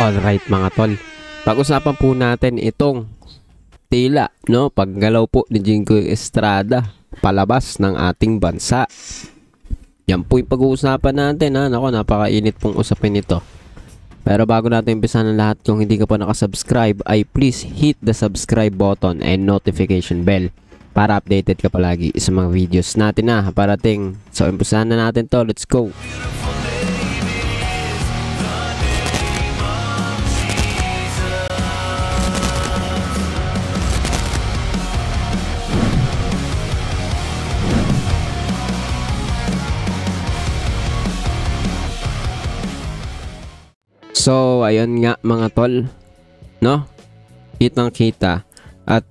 Alright mga tol, pag-usapan po natin itong tila, no, paggalaw po ni Jinggoy Estrada palabas ng ating bansa. Yan po yung pag-uusapan natin, ha. Nako, napakainit pong usapin ito. Pero bago natin umpisa ng lahat, kung hindi ka pa nakasubscribe ay please hit the subscribe button and notification bell para updated ka palagi sa mga videos natin na parating. So umpisahan na natin to, let's go. So, ayun nga mga tol, no? Kitang-kita at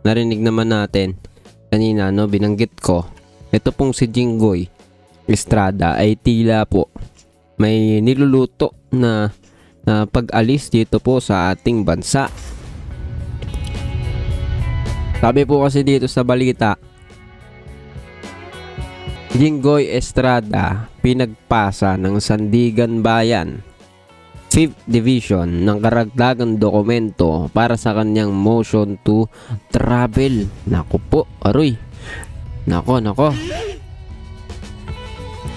narinig naman natin kanina, no? Binanggit ko. Ito pong si Jinggoy Estrada ay tila po may niluluto na pag-alis dito po sa ating bansa. Sabi po kasi dito sa balita, Jinggoy Estrada pinagpasa ng Sandigan Bayan 5th Division ng karagdagang dokumento para sa kanyang motion to travel. Naku po, aroy. Nako.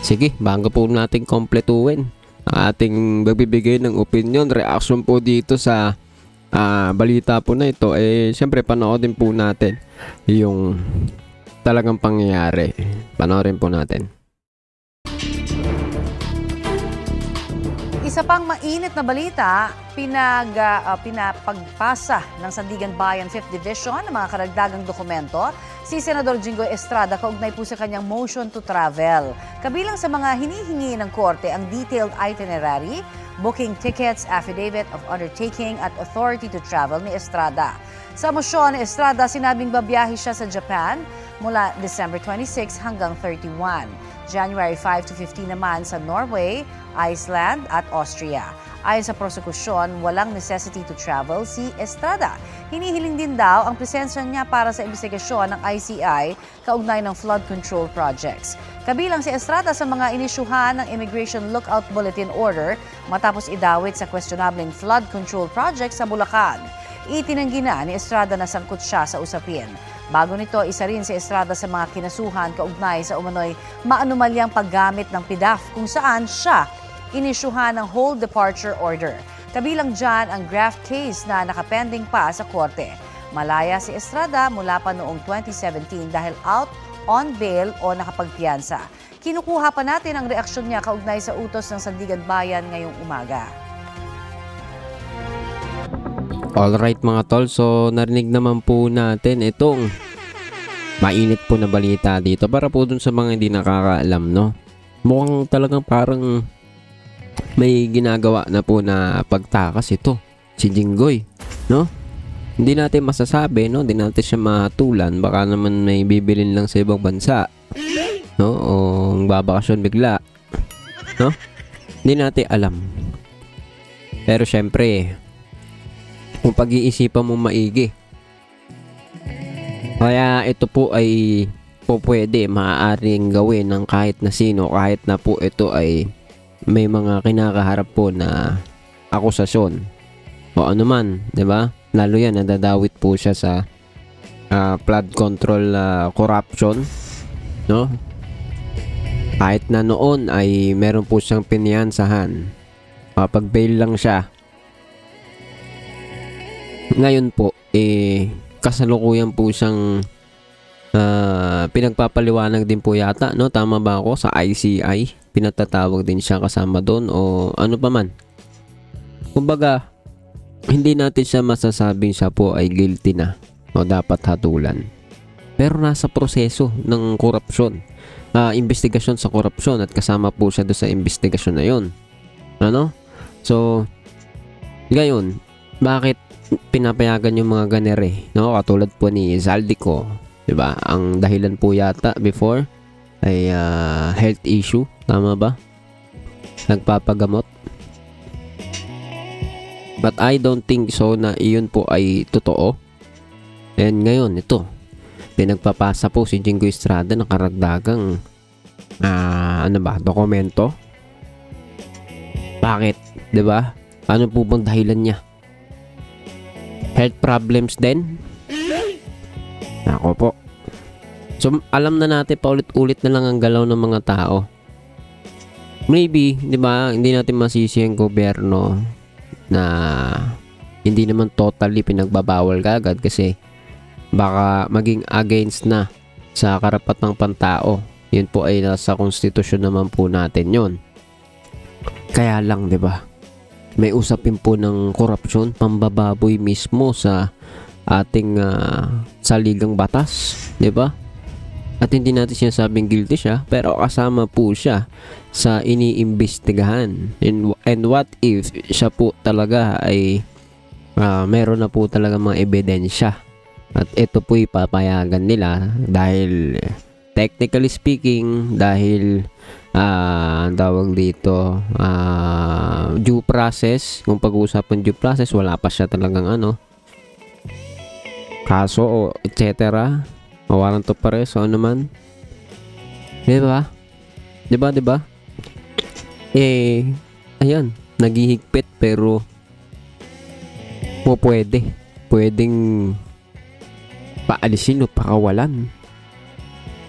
Sige, bago po natin kompletuhin ang ating magbibigay ng opinion, reaction po dito sa balita po na ito. Siyempre, panoodin po natin yung talagang pangyayari. Panoorin po natin. Isa pang mainit na balita, pinapagpasa ng Sandigan Bayan 5th Division ng mga karagdagang dokumento si Senador Jinggoy Estrada kaugnay po sa kanyang motion to travel. Kabilang sa mga hinihingi ng korte ang detailed itinerary, booking tickets, affidavit of undertaking at authority to travel ni Estrada. Sa motion ni Estrada, sinabing babiyahe siya sa Japan mula December 26 hanggang 31. January 5 to 15 naman sa Norway, Iceland at Austria. Ayon sa prosekusyon, walang necessity to travel si Estrada. Hinihiling din daw ang presensya niya para sa investigasyon ng ICI kaugnay ng flood control projects. Kabilang si Estrada sa mga inisyuhan ng Immigration Lookout Bulletin Order matapos idawit sa questionableng flood control project sa Bulacan. Itinanggi na ni Estrada na sangkot siya sa usapin. Bago nito, isa rin si Estrada sa mga kinasuhan kaugnay sa umano'y maanumalyang paggamit ng PDAF kung saan siya inisyuhan ng hold departure order. Kabilang dyan ang graft case na nakapending pa sa korte. Malaya si Estrada mula pa noong 2017 dahil out on bail o nakapagpiyansa. Kinukuha pa natin ang reaksyon niya kaugnay sa utos ng Sandigan Bayan ngayong umaga. Alright mga tol, so narinig naman po natin itong mainit po na balita dito para po dun sa mga hindi nakakaalam, no? Mukhang talagang parang may ginagawa na po na pagtakas ito, si Jinggoy, no? Hindi natin masasabi, no? Hindi natin siya mahatulan, baka naman may bibilin lang sa ibang bansa, no? O babakasyon bigla, no? Hindi natin alam. Pero syempre, kung pag-iisipan mo maigi, kaya ito po ay po pwede, maaaring gawin ng kahit na sino, kahit na po ito ay may mga kinakaharap po na akusasyon o ano man, di ba? Lalo yan, nadadawit po siya sa flood control corruption, no? Kahit na noon ay meron po siyang piniyansahan, pag-bail lang siya. Ngayon po, kasalukuyan po siyang pinagpapaliwanag din po yata, no? Tama ba ako? Sa ICI, pinatatawag din siya kasama doon o ano pa man. Kumbaga, hindi natin siya masasabing siya po ay guilty na o dapat hatulan. Pero nasa proseso ng korupsyon, investigasyon sa korupsyon at kasama po siya doon sa investigasyon na yun. Ano? So, ngayon, bakit pinapayagan yung mga ganere, no? Katulad po ni Zaldico, 'di ba? Ang dahilan po yata before ay health issue, tama ba? Nagpapagamot. But I don't think so na iyon po ay totoo. And ngayon ito, pinagpapasa po si Jinggoy Estrada ng karagdagang dokumento. Bakit? 'Di ba? Ano po bang dahilan niya? Health problems din? Ako po. So, alam na natin, paulit-ulit na lang ang galaw ng mga tao. Maybe, di ba, hindi natin masisi ang gobyerno na hindi naman totally pinagbabawal kagad kasi baka maging against na sa karapatang pantao. Yun po ay nasa konstitusyon naman po natin yun. Kaya lang, di ba, may usapin po ng korupsyon, pambababoy mismo sa ating saligang batas, di ba? At hindi natin sinasabing guilty siya, pero kasama po siya sa iniimbestigahan. And what if siya po talaga ay meron na po talaga mga ebidensya at ito po ipapayagan nila dahil technically speaking, dahil ang tawag dito due process, kung pag-uusapan due process, wala pa siya talagang kaso o etc. Mawaran to pare, so naman. Diba? Ayan, naghihigpit pero pwedeng paalisin o pakawalan.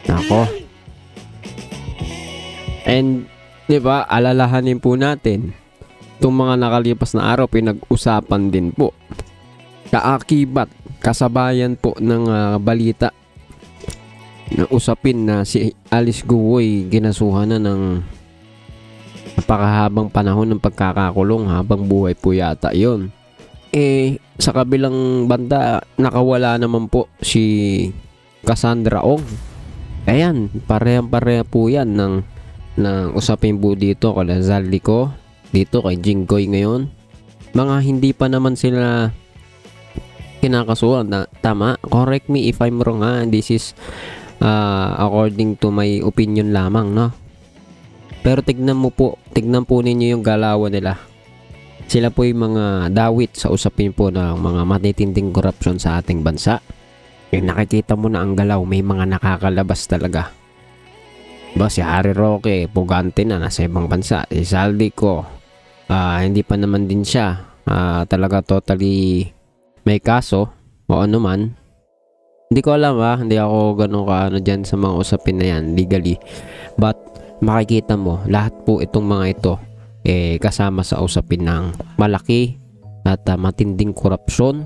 Nako. And, diba, alalahanin po natin itong mga nakalipas na araw, pinag-usapan din po. Kaakibat, kasabayan po ng balita na usapin na si Alice Guoy ginasuhan na ng napakahabang panahon ng pagkakakulong, habang buhay po yata yon. Sa kabilang banda, nakawala naman po si Cassandra Ong. Ayan, parehang-pareha po yan ng usapin po dito kay Zaldico, dito kay Jinggoy ngayon. Mga hindi pa naman sila kinakasuhan na tama. Correct me if I'm wrong this is according to my opinion lamang, no? Pero tignan po ninyo yung galawan nila. Sila po yung mga dawit sa usapin po ng mga matitinding korupsyon sa ating bansa. Yung nakikita mo na ang galaw, may mga nakakalabas talaga. Diba, si Harry Roque, pugante na, nasa ibang bansa. Si Zaldico, hindi pa naman din siya talaga totally may kaso o ano man. Hindi ko alam hindi ako ganun dyan sa mga usapin na yan legally. But makikita mo, lahat po itong mga ito kasama sa usapin ng malaki at matinding korupsyon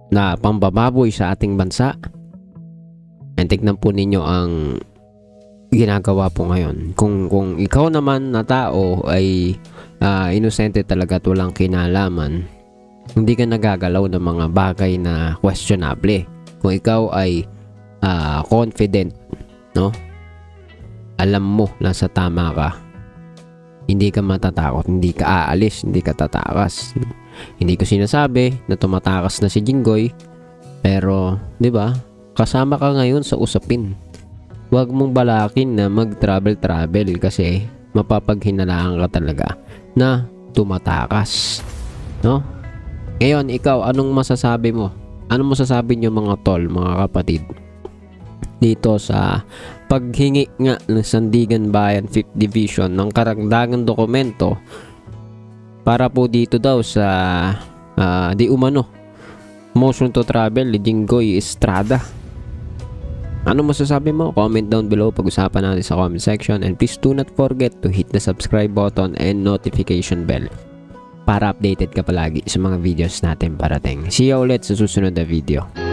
na pambababoy sa ating bansa. And tignan po ninyo ang ginagawa po ngayon. Kung ikaw naman na tao ay inosente talaga at walang kinalaman, hindi ka nagagalaw ng mga bagay na questionable. Kung ikaw ay confident, no? Alam mo nasa tama ka, hindi ka matatakot, hindi ka aalis, hindi ka tatakas. Hindi ko sinasabi na tumatakas na si Jinggoy, pero 'di ba? Kasama ka ngayon sa usapin. Huwag mong balakin na mag-travel kasi mapapaghinalaan ka talaga na tumatakas, no? Ngayon, ikaw, anong masasabi mo? Anong masasabi niyo mga tol, mga kapatid, dito sa paghingi nga ng Sandigan Bayan 5th Division ng karagdagang dokumento para po dito daw sa di umano motion to travel ni Jinggoy Estrada? Ano masasabi mo? Comment down below, pag-usapan natin sa comment section, and please do not forget to hit the subscribe button and notification bell para updated ka palagi sa mga videos natin parating. See you ulit sa susunod na video.